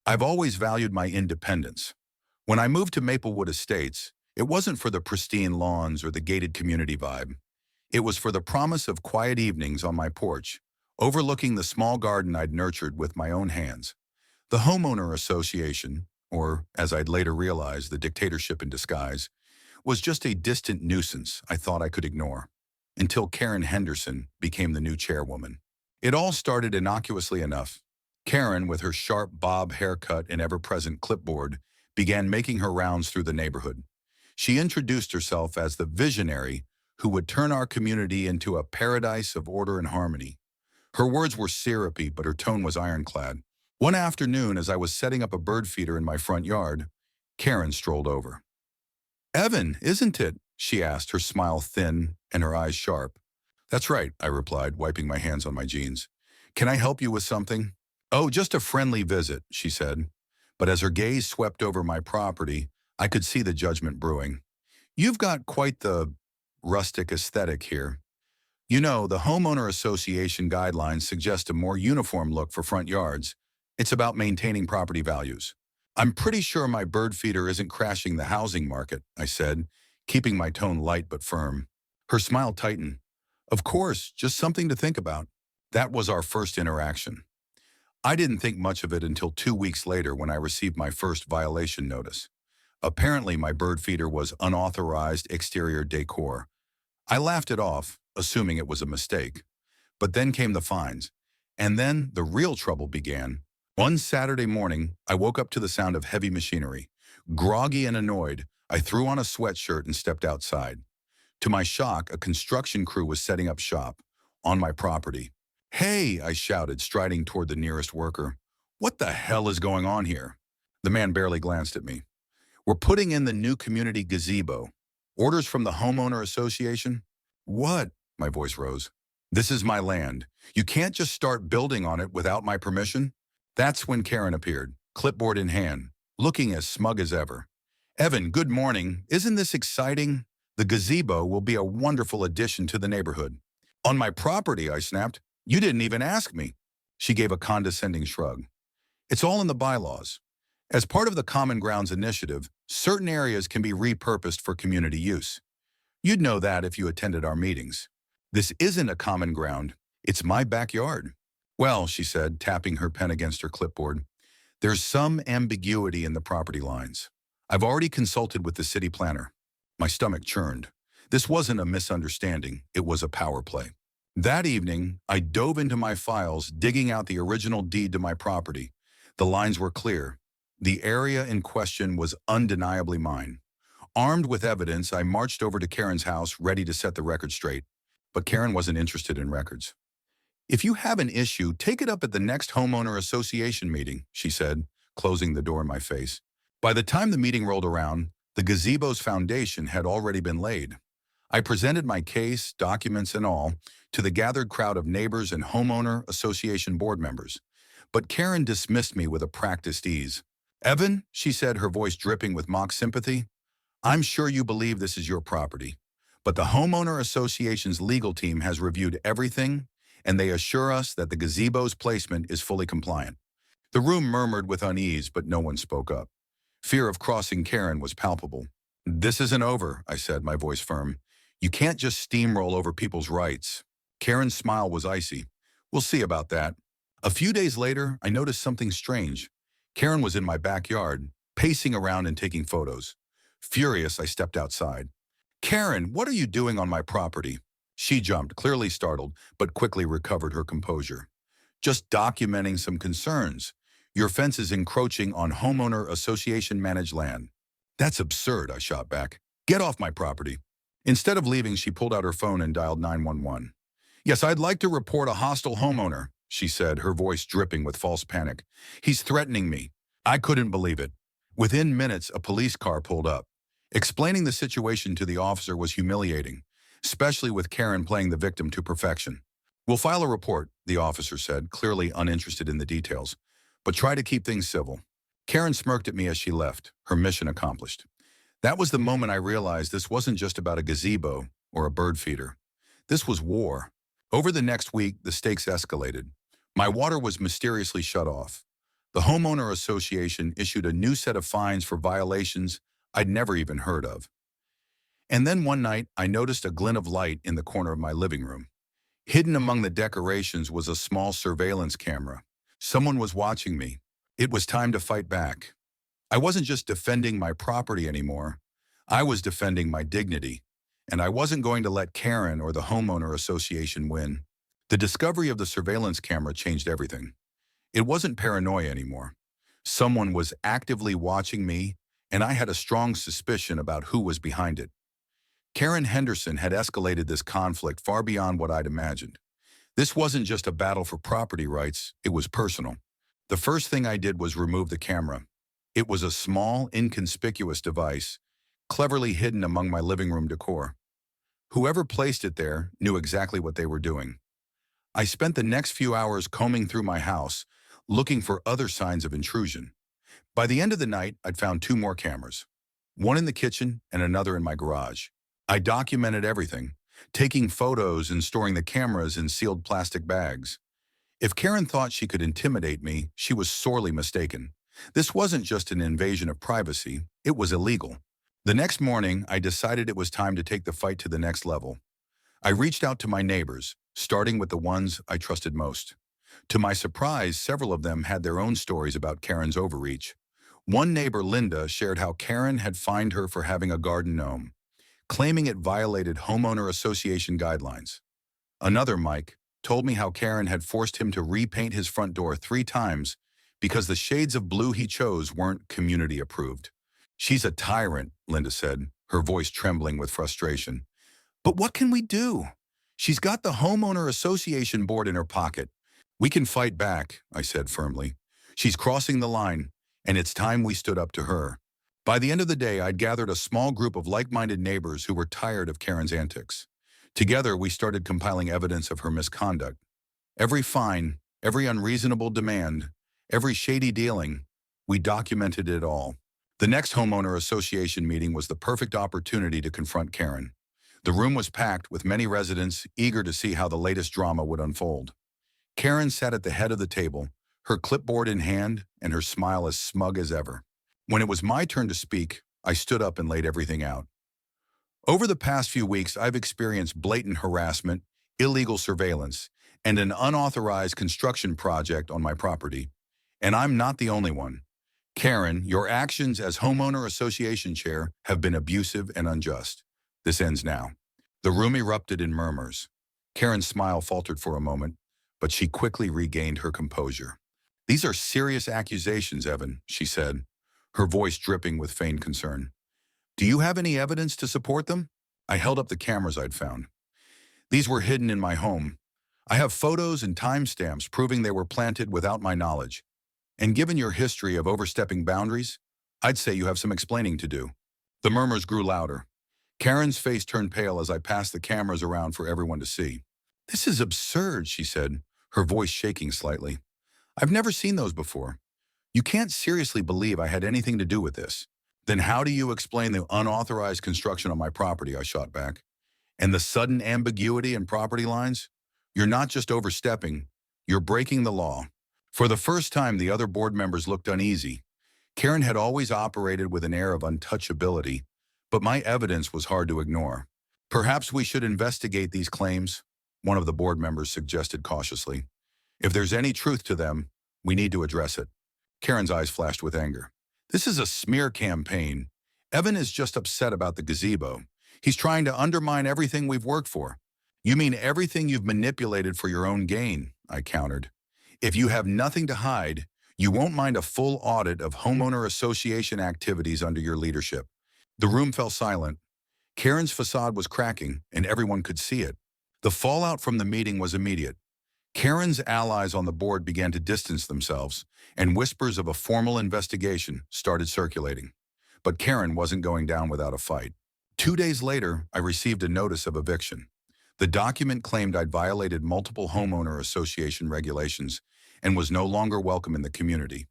I've always valued my independence. When I moved to Maplewood Estates, it wasn't for the pristine lawns or the gated community vibe. It was for the promise of quiet evenings on my porch, overlooking the small garden I'd nurtured with my own hands. The homeowner association, or as I'd later realized, the dictatorship in disguise, was just a distant nuisance I thought I could ignore, until Karen Henderson became the new chairwoman. It all started innocuously enough. Karen, with her sharp bob haircut and ever-present clipboard, began making her rounds through the neighborhood. She introduced herself as the visionary who would turn our community into a paradise of order and harmony. Her words were syrupy, but her tone was ironclad. One afternoon, as I was setting up a bird feeder in my front yard, Karen strolled over. "Evan, isn't it?" she asked, her smile thin and her eyes sharp. "That's right," I replied, wiping my hands on my jeans. "Can I help you with something?" "Oh, just a friendly visit," she said. But as her gaze swept over my property, I could see the judgment brewing. "You've got quite the rustic aesthetic here. You know, the homeowner association guidelines suggest a more uniform look for front yards. It's about maintaining property values." "I'm pretty sure my bird feeder isn't crashing the housing market," I said, keeping my tone light but firm. Her smile tightened. "Of course, just something to think about." That was our first interaction. I didn't think much of it until 2 weeks later when I received my first violation notice. Apparently, my bird feeder was unauthorized exterior decor. I laughed it off, assuming it was a mistake. But then came the fines. And then the real trouble began. One Saturday morning, I woke up to the sound of heavy machinery. Groggy and annoyed, I threw on a sweatshirt and stepped outside. To my shock, a construction crew was setting up shop on my property. "Hey," I shouted, striding toward the nearest worker. "What the hell is going on here?" The man barely glanced at me. "We're putting in the new community gazebo. Orders from the homeowner association?" "What?" My voice rose. "This is my land. You can't just start building on it without my permission." That's when Karen appeared, clipboard in hand, looking as smug as ever. "Evan, good morning. Isn't this exciting? The gazebo will be a wonderful addition to the neighborhood." "On my property," I snapped. "You didn't even ask me." She gave a condescending shrug. "It's all in the bylaws. As part of the Common Grounds initiative, certain areas can be repurposed for community use. You'd know that if you attended our meetings. This isn't a common ground. It's my backyard." "Well," she said, tapping her pen against her clipboard, "there's some ambiguity in the property lines. I've already consulted with the city planner." My stomach churned. This wasn't a misunderstanding. It was a power play. That evening, I dove into my files, digging out the original deed to my property. The lines were clear. The area in question was undeniably mine. Armed with evidence, I marched over to Karen's house, ready to set the record straight. But Karen wasn't interested in records. "If you have an issue, take it up at the next homeowner association meeting," she said, closing the door in my face. By the time the meeting rolled around, the gazebo's foundation had already been laid. I presented my case, documents and all, to the gathered crowd of neighbors and homeowner association board members. But Karen dismissed me with a practiced ease. "Evan," she said, her voice dripping with mock sympathy, "I'm sure you believe this is your property. But the homeowner association's legal team has reviewed everything, and they assure us that the gazebo's placement is fully compliant." The room murmured with unease, but no one spoke up. Fear of crossing Karen was palpable. "This isn't over," I said, my voice firm. "You can't just steamroll over people's rights." Karen's smile was icy. "We'll see about that." A few days later, I noticed something strange. Karen was in my backyard, pacing around and taking photos. Furious, I stepped outside. "Karen, what are you doing on my property?" She jumped, clearly startled, but quickly recovered her composure. "Just documenting some concerns. Your fence is encroaching on homeowner association managed land." "That's absurd," I shot back. "Get off my property." Instead of leaving, she pulled out her phone and dialed 911. "Yes, I'd like to report a hostile homeowner," she said, her voice dripping with false panic. "He's threatening me." I couldn't believe it. Within minutes, a police car pulled up. Explaining the situation to the officer was humiliating, especially with Karen playing the victim to perfection. "We'll file a report," the officer said, clearly uninterested in the details, "but try to keep things civil." Karen smirked at me as she left, her mission accomplished. That was the moment I realized this wasn't just about a gazebo or a bird feeder. This was war. Over the next week, the stakes escalated. My water was mysteriously shut off. The homeowner association issued a new set of fines for violations I'd never even heard of. And then one night, I noticed a glint of light in the corner of my living room. Hidden among the decorations was a small surveillance camera. Someone was watching me. It was time to fight back. I wasn't just defending my property anymore. I was defending my dignity. And I wasn't going to let Karen or the homeowner association win. The discovery of the surveillance camera changed everything. It wasn't paranoia anymore. Someone was actively watching me, and I had a strong suspicion about who was behind it. Karen Henderson had escalated this conflict far beyond what I'd imagined. This wasn't just a battle for property rights, it was personal. The first thing I did was remove the camera. It was a small, inconspicuous device, cleverly hidden among my living room decor. Whoever placed it there knew exactly what they were doing. I spent the next few hours combing through my house, looking for other signs of intrusion. By the end of the night, I'd found two more cameras, one in the kitchen and another in my garage. I documented everything, taking photos and storing the cameras in sealed plastic bags. If Karen thought she could intimidate me, she was sorely mistaken. This wasn't just an invasion of privacy, it was illegal. The next morning, I decided it was time to take the fight to the next level. I reached out to my neighbors, starting with the ones I trusted most. To my surprise, several of them had their own stories about Karen's overreach. One neighbor, Linda, shared how Karen had fined her for having a garden gnome, claiming it violated homeowner association guidelines. Another, Mike, told me how Karen had forced him to repaint his front door 3 times because the shades of blue he chose weren't community approved. She's a tyrant, Linda said, her voice trembling with frustration. But what can we do? She's got the homeowner association board in her pocket. We can fight back, I said firmly. She's crossing the line, and it's time we stood up to her. By the end of the day, I'd gathered a small group of like-minded neighbors who were tired of Karen's antics. Together, we started compiling evidence of her misconduct. Every fine, every unreasonable demand, every shady dealing, we documented it all. The next homeowner association meeting was the perfect opportunity to confront Karen. The room was packed with many residents eager to see how the latest drama would unfold. Karen sat at the head of the table, her clipboard in hand and her smile as smug as ever. When it was my turn to speak, I stood up and laid everything out. Over the past few weeks, I've experienced blatant harassment, illegal surveillance, and an unauthorized construction project on my property. And I'm not the only one. Karen, your actions as homeowner association chair have been abusive and unjust. This ends now. The room erupted in murmurs. Karen's smile faltered for a moment, but she quickly regained her composure. These are serious accusations, Evan, she said, her voice dripping with feigned concern. Do you have any evidence to support them? I held up the cameras I'd found. These were hidden in my home. I have photos and timestamps proving they were planted without my knowledge. And given your history of overstepping boundaries, I'd say you have some explaining to do. The murmurs grew louder. Karen's face turned pale as I passed the cameras around for everyone to see. This is absurd, she said, her voice shaking slightly. I've never seen those before. You can't seriously believe I had anything to do with this. Then how do you explain the unauthorized construction on my property? I shot back. And the sudden ambiguity in property lines? You're not just overstepping, you're breaking the law. For the first time, the other board members looked uneasy. Karen had always operated with an air of untouchability, but my evidence was hard to ignore. Perhaps we should investigate these claims, one of the board members suggested cautiously. If there's any truth to them, we need to address it. Karen's eyes flashed with anger. This is a smear campaign. Evan is just upset about the gazebo. He's trying to undermine everything we've worked for. You mean everything you've manipulated for your own gain, I countered. If you have nothing to hide, you won't mind a full audit of homeowner association activities under your leadership. The room fell silent. Karen's facade was cracking, and everyone could see it. The fallout from the meeting was immediate. Karen's allies on the board began to distance themselves, and whispers of a formal investigation started circulating. But Karen wasn't going down without a fight. 2 days later, I received a notice of eviction. The document claimed I'd violated multiple homeowner association regulations and was no longer welcome in the community.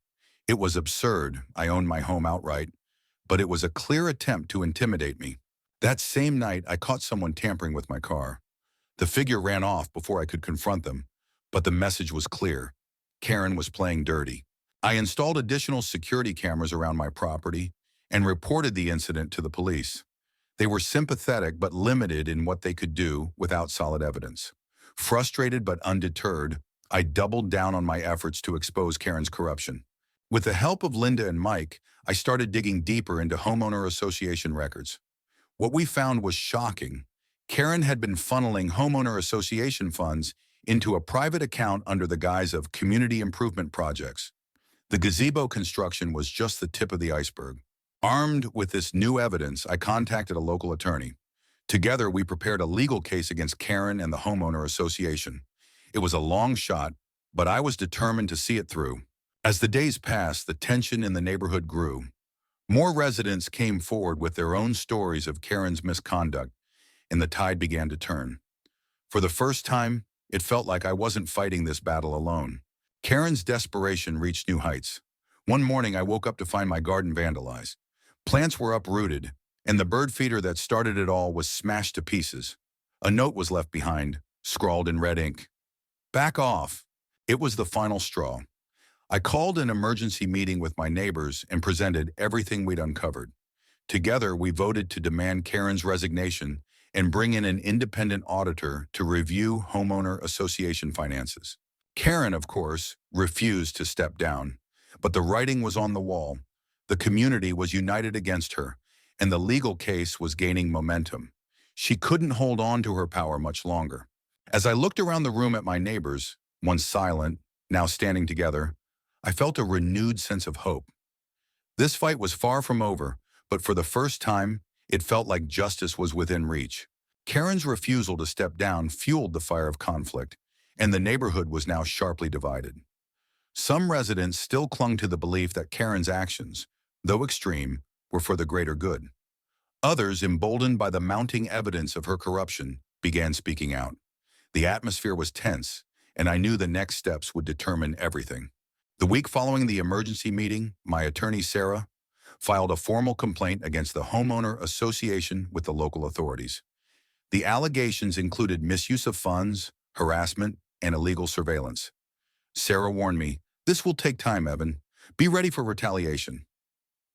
It was absurd. I owned my home outright, but it was a clear attempt to intimidate me. That same night, I caught someone tampering with my car. The figure ran off before I could confront them, but the message was clear. Karen was playing dirty. I installed additional security cameras around my property and reported the incident to the police. They were sympathetic but limited in what they could do without solid evidence. Frustrated but undeterred, I doubled down on my efforts to expose Karen's corruption. With the help of Linda and Mike, I started digging deeper into homeowner association records. What we found was shocking. Karen had been funneling homeowner association funds into a private account under the guise of community improvement projects. The gazebo construction was just the tip of the iceberg. Armed with this new evidence, I contacted a local attorney. Together, we prepared a legal case against Karen and the homeowner association. It was a long shot, but I was determined to see it through. As the days passed, the tension in the neighborhood grew. More residents came forward with their own stories of Karen's misconduct, and the tide began to turn. For the first time, it felt like I wasn't fighting this battle alone. Karen's desperation reached new heights. One morning, I woke up to find my garden vandalized. Plants were uprooted, and the bird feeder that started it all was smashed to pieces. A note was left behind, scrawled in red ink. "Back off." It was the final straw. I called an emergency meeting with my neighbors and presented everything we'd uncovered. Together, we voted to demand Karen's resignation and bring in an independent auditor to review homeowner association finances. Karen, of course, refused to step down, but the writing was on the wall. The community was united against her, and the legal case was gaining momentum. She couldn't hold on to her power much longer. As I looked around the room at my neighbors, once silent, now standing together, I felt a renewed sense of hope. This fight was far from over, but for the first time, it felt like justice was within reach. Karen's refusal to step down fueled the fire of conflict, and the neighborhood was now sharply divided. Some residents still clung to the belief that Karen's actions, though extreme, were for the greater good. Others, emboldened by the mounting evidence of her corruption, began speaking out. The atmosphere was tense, and I knew the next steps would determine everything. The week following the emergency meeting, my attorney, Sarah, filed a formal complaint against the homeowner association with the local authorities. The allegations included misuse of funds, harassment, and illegal surveillance. Sarah warned me, "This will take time, Evan. Be ready for retaliation."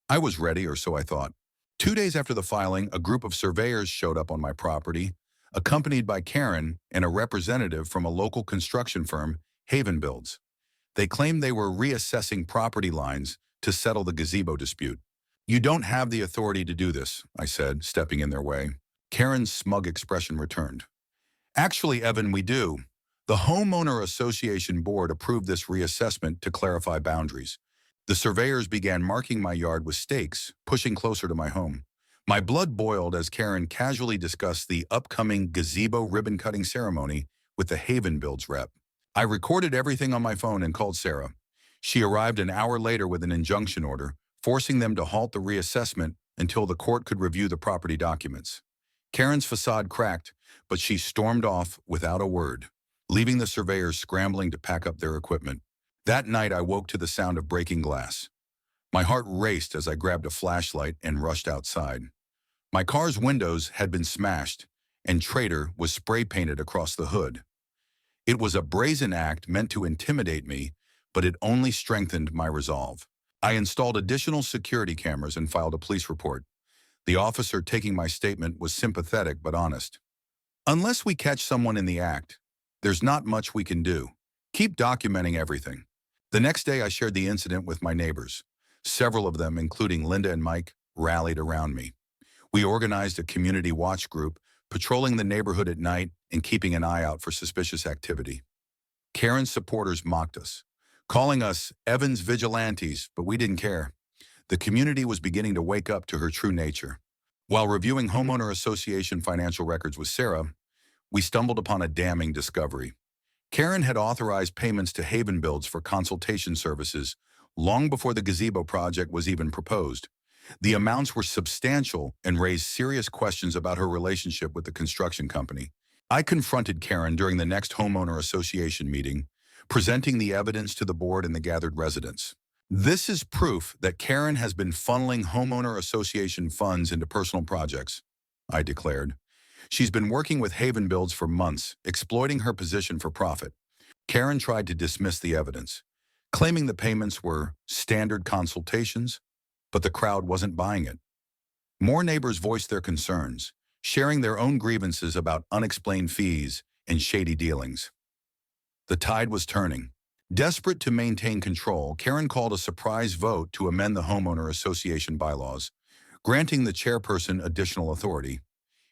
I was ready, or so I thought. 2 days after the filing, a group of surveyors showed up on my property, accompanied by Karen and a representative from a local construction firm, Haven Builds. They claimed they were reassessing property lines to settle the gazebo dispute. "You don't have the authority to do this," I said, stepping in their way. Karen's smug expression returned. "Actually, Evan, we do. The Homeowner Association Board approved this reassessment to clarify boundaries. The surveyors began marking my yard with stakes, pushing closer to my home. My blood boiled as Karen casually discussed the upcoming gazebo ribbon-cutting ceremony with the Haven Builds rep. I recorded everything on my phone and called Sarah. She arrived an hour later with an injunction order, forcing them to halt the reassessment until the court could review the property documents. Karen's facade cracked, but she stormed off without a word, leaving the surveyors scrambling to pack up their equipment. That night, I woke to the sound of breaking glass. My heart raced as I grabbed a flashlight and rushed outside. My car's windows had been smashed, and Traitor was spray-painted across the hood. It was a brazen act meant to intimidate me, but it only strengthened my resolve. I installed additional security cameras and filed a police report. The officer taking my statement was sympathetic but honest. "Unless we catch someone in the act, there's not much we can do. Keep documenting everything." The next day, I shared the incident with my neighbors. Several of them, including Linda and Mike, rallied around me. We organized a community watch group, patrolling the neighborhood at night and keeping an eye out for suspicious activity. Karen's supporters mocked us, calling us Evans vigilantes, but we didn't care. The community was beginning to wake up to her true nature. While reviewing homeowner association financial records with Sarah, we stumbled upon a damning discovery. Karen had authorized payments to Haven Builds for consultation services long before the gazebo project was even proposed. The amounts were substantial and raised serious questions about her relationship with the construction company. I confronted Karen during the next homeowner association meeting, presenting the evidence to the board and the gathered residents. "This is proof that Karen has been funneling homeowner association funds into personal projects," I declared. "She's been working with Haven Builds for months, exploiting her position for profit." Karen tried to dismiss the evidence. claiming the payments were standard consultations, but the crowd wasn't buying it. More neighbors voiced their concerns, sharing their own grievances about unexplained fees and shady dealings. The tide was turning. Desperate to maintain control, Karen called a surprise vote to amend the homeowner association bylaws, granting the chairperson additional authority.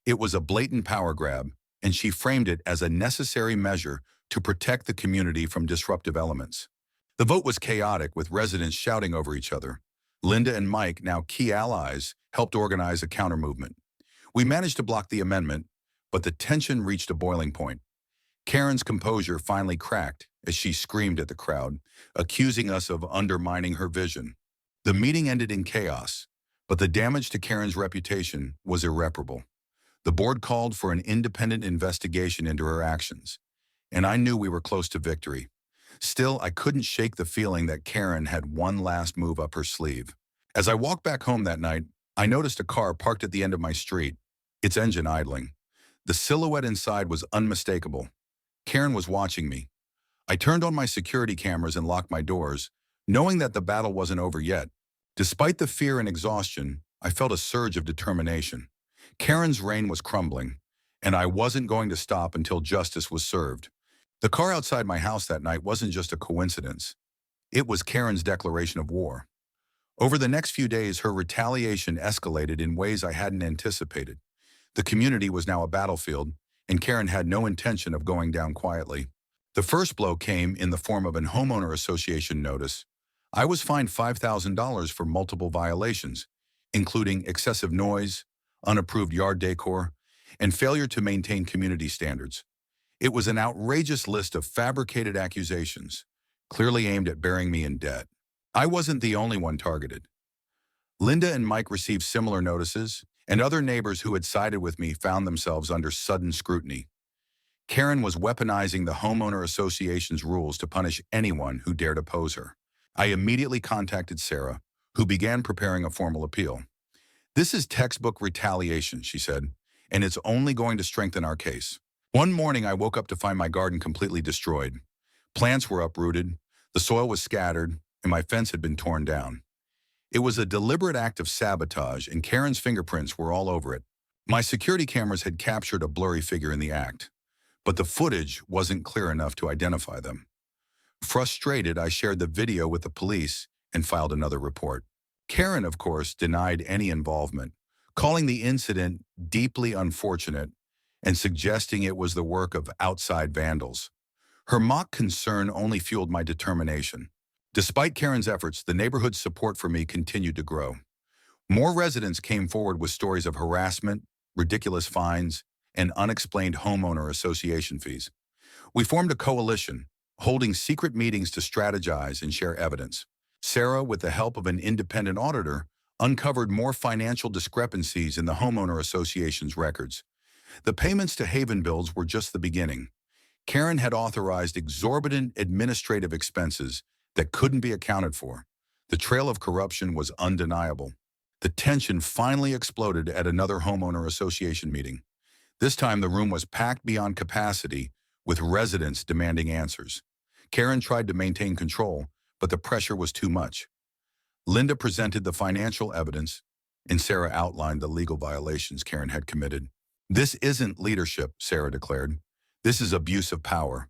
It was a blatant power grab, and she framed it as a necessary measure to protect the community from disruptive elements. The vote was chaotic, with residents shouting over each other. Linda and Mike, now key allies, helped organize a counter-movement. We managed to block the amendment, but the tension reached a boiling point. Karen's composure finally cracked as she screamed at the crowd, accusing us of undermining her vision. The meeting ended in chaos, but the damage to Karen's reputation was irreparable. The board called for an independent investigation into her actions, and I knew we were close to victory. Still, I couldn't shake the feeling that Karen had one last move up her sleeve. As I walked back home that night, I noticed a car parked at the end of my street, its engine idling. The silhouette inside was unmistakable. Karen was watching me. I turned on my security cameras and locked my doors, knowing that the battle wasn't over yet. Despite the fear and exhaustion, I felt a surge of determination. Karen's reign was crumbling, and I wasn't going to stop until justice was served. The car outside my house that night wasn't just a coincidence. It was Karen's declaration of war. Over the next few days, her retaliation escalated in ways I hadn't anticipated. The community was now a battlefield, and Karen had no intention of going down quietly. The first blow came in the form of an homeowner association notice. I was fined $5,000 for multiple violations, including excessive noise, unapproved yard decor, and failure to maintain community standards. It was an outrageous list of fabricated accusations, clearly aimed at burying me in debt. I wasn't the only one targeted. Linda and Mike received similar notices, and other neighbors who had sided with me found themselves under sudden scrutiny. Karen was weaponizing the homeowner association's rules to punish anyone who dared oppose her. I immediately contacted Sarah, who began preparing a formal appeal. "This is textbook retaliation," she said, "and it's only going to strengthen our case." One morning, I woke up to find my garden completely destroyed. Plants were uprooted, the soil was scattered, and my fence had been torn down. It was a deliberate act of sabotage, and Karen's fingerprints were all over it. My security cameras had captured a blurry figure in the act, but the footage wasn't clear enough to identify them. Frustrated, I shared the video with the police and filed another report. Karen, of course, denied any involvement, calling the incident deeply unfortunate and suggesting it was the work of outside vandals. Her mock concern only fueled my determination. Despite Karen's efforts, the neighborhood's support for me continued to grow. More residents came forward with stories of harassment, ridiculous fines, and unexplained homeowner association fees. We formed a coalition, holding secret meetings to strategize and share evidence. Sarah, with the help of an independent auditor, uncovered more financial discrepancies in the homeowner association's records. The payments to Haven Builds were just the beginning. Karen had authorized exorbitant administrative expenses that couldn't be accounted for. The trail of corruption was undeniable. The tension finally exploded at another homeowner association meeting. This time, the room was packed beyond capacity, with residents demanding answers. Karen tried to maintain control, but the pressure was too much. Linda presented the financial evidence, and Sarah outlined the legal violations Karen had committed. "This isn't leadership," Sarah declared. "This is abuse of power.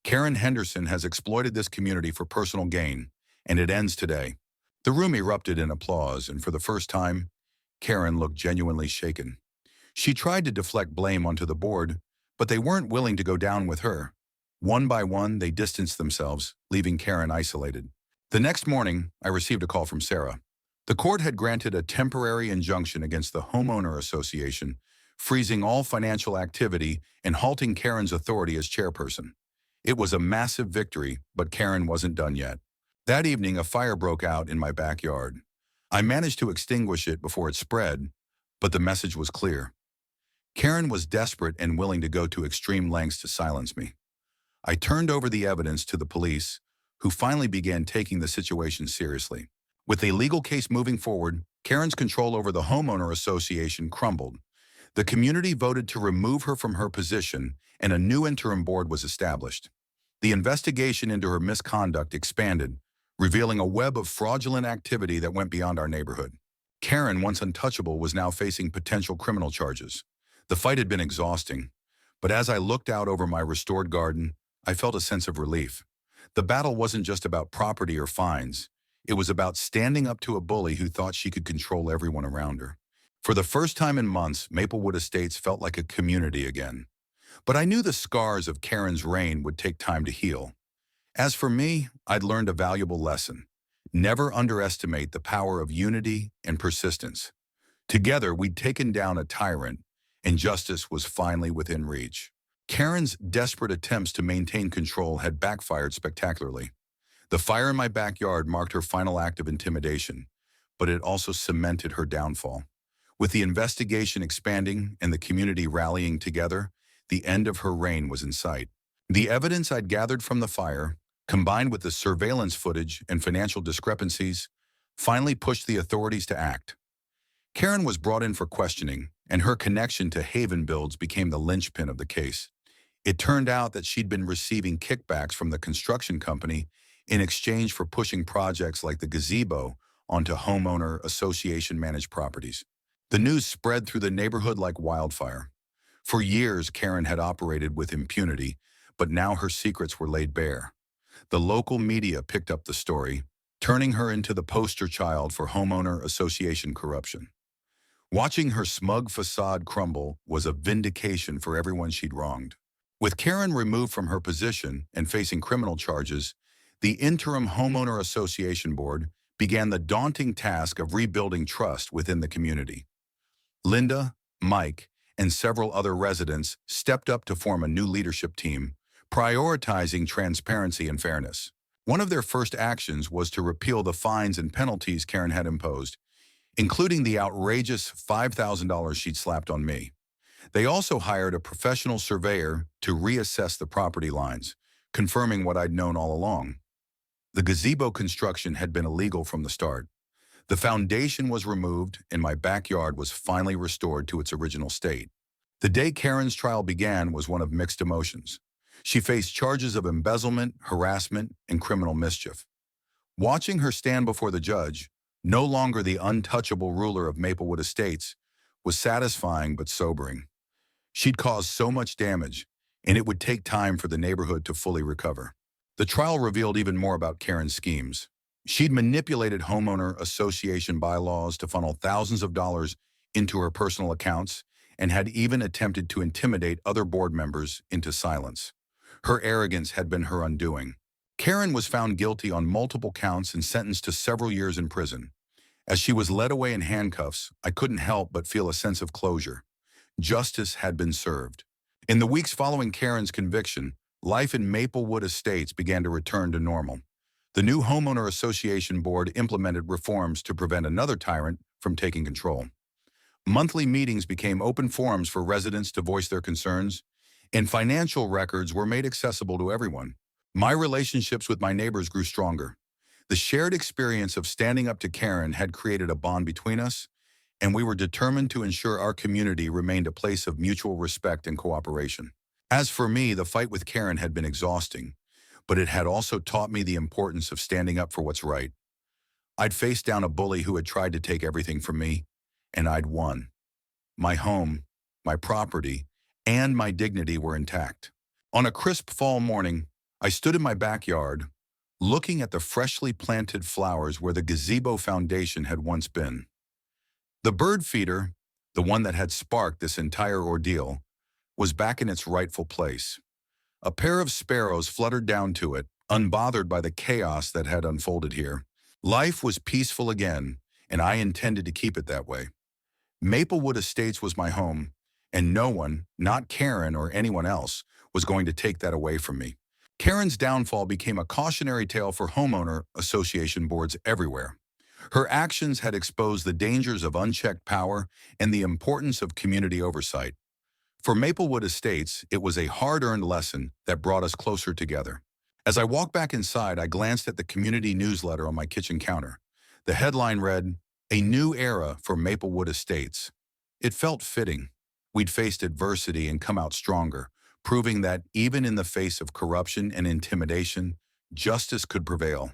Karen Henderson has exploited this community for personal gain, and it ends today." The room erupted in applause, and for the first time, Karen looked genuinely shaken. She tried to deflect blame onto the board, but they weren't willing to go down with her. One by one, they distanced themselves, leaving Karen isolated. The next morning, I received a call from Sarah. The court had granted a temporary injunction against the homeowner association, freezing all financial activity and halting Karen's authority as chairperson. It was a massive victory, but Karen wasn't done yet. That evening, a fire broke out in my backyard. I managed to extinguish it before it spread, but the message was clear. Karen was desperate and willing to go to extreme lengths to silence me. I turned over the evidence to the police, who finally began taking the situation seriously. With a legal case moving forward, Karen's control over the homeowner association crumbled. The community voted to remove her from her position, and a new interim board was established. The investigation into her misconduct expanded, revealing a web of fraudulent activity that went beyond our neighborhood. Karen, once untouchable, was now facing potential criminal charges. The fight had been exhausting, but as I looked out over my restored garden, I felt a sense of relief. The battle wasn't just about property or fines. It was about standing up to a bully who thought she could control everyone around her. For the first time in months, Maplewood Estates felt like a community again. But I knew the scars of Karen's reign would take time to heal. As for me, I'd learned a valuable lesson. Never underestimate the power of unity and persistence. Together, we'd taken down a tyrant, and justice was finally within reach. Karen's desperate attempts to maintain control had backfired spectacularly. The fire in my backyard marked her final act of intimidation, but it also cemented her downfall. With the investigation expanding and the community rallying together, the end of her reign was in sight. The evidence I'd gathered from the fire, combined with the surveillance footage and financial discrepancies, finally pushed the authorities to act. Karen was brought in for questioning, and her connection to Haven Builds became the linchpin of the case. It turned out that she'd been receiving kickbacks from the construction company in exchange for pushing projects like the gazebo onto homeowner association-managed properties. The news spread through the neighborhood like wildfire. For years, Karen had operated with impunity, but now her secrets were laid bare. The local media picked up the story, turning her into the poster child for homeowner association corruption. Watching her smug facade crumble was a vindication for everyone she'd wronged. With Karen removed from her position and facing criminal charges, the interim homeowner association board began the daunting task of rebuilding trust within the community. Linda, Mike, and several other residents stepped up to form a new leadership team, prioritizing transparency and fairness. One of their first actions was to repeal the fines and penalties Karen had imposed, including the outrageous $5,000 she'd slapped on me. They also hired a professional surveyor to reassess the property lines, confirming what I'd known all along. The gazebo construction had been illegal from the start. The foundation was removed, and my backyard was finally restored to its original state. The day Karen's trial began was one of mixed emotions. She faced charges of embezzlement, harassment, and criminal mischief. Watching her stand before the judge, no longer the untouchable ruler of Maplewood Estates, was satisfying but sobering. She'd caused so much damage, and it would take time for the neighborhood to fully recover. The trial revealed even more about Karen's schemes. She'd manipulated homeowner association bylaws to funnel thousands of dollars into her personal accounts and had even attempted to intimidate other board members into silence. Her arrogance had been her undoing. Karen was found guilty on multiple counts and sentenced to several years in prison. As she was led away in handcuffs, I couldn't help but feel a sense of closure. Justice had been served. In the weeks following Karen's conviction, life in Maplewood Estates began to return to normal. The new homeowner association board implemented reforms to prevent another tyrant from taking control. Monthly meetings became open forums for residents to voice their concerns, and financial records were made accessible to everyone. My relationships with my neighbors grew stronger. The shared experience of standing up to Karen had created a bond between us, and we were determined to ensure our community remained a place of mutual respect and cooperation. As for me, the fight with Karen had been exhausting, but it had also taught me the importance of standing up for what's right. I'd faced down a bully who had tried to take everything from me, and I'd won. My home, my property, and my dignity were intact. On a crisp fall morning, I stood in my backyard, looking at the freshly planted flowers where the gazebo foundation had once been. The bird feeder, the one that had sparked this entire ordeal, was back in its rightful place. A pair of sparrows fluttered down to it, unbothered by the chaos that had unfolded here. Life was peaceful again, and I intended to keep it that way. Maplewood Estates was my home, and no one, not Karen or anyone else, was going to take that away from me. Karen's downfall became a cautionary tale for homeowner association boards everywhere. Her actions had exposed the dangers of unchecked power and the importance of community oversight. For Maplewood Estates, it was a hard-earned lesson that brought us closer together. As I walked back inside, I glanced at the community newsletter on my kitchen counter. The headline read, "A New Era for Maplewood Estates." It felt fitting. We'd faced adversity and come out stronger, proving that even in the face of corruption and intimidation, justice could prevail.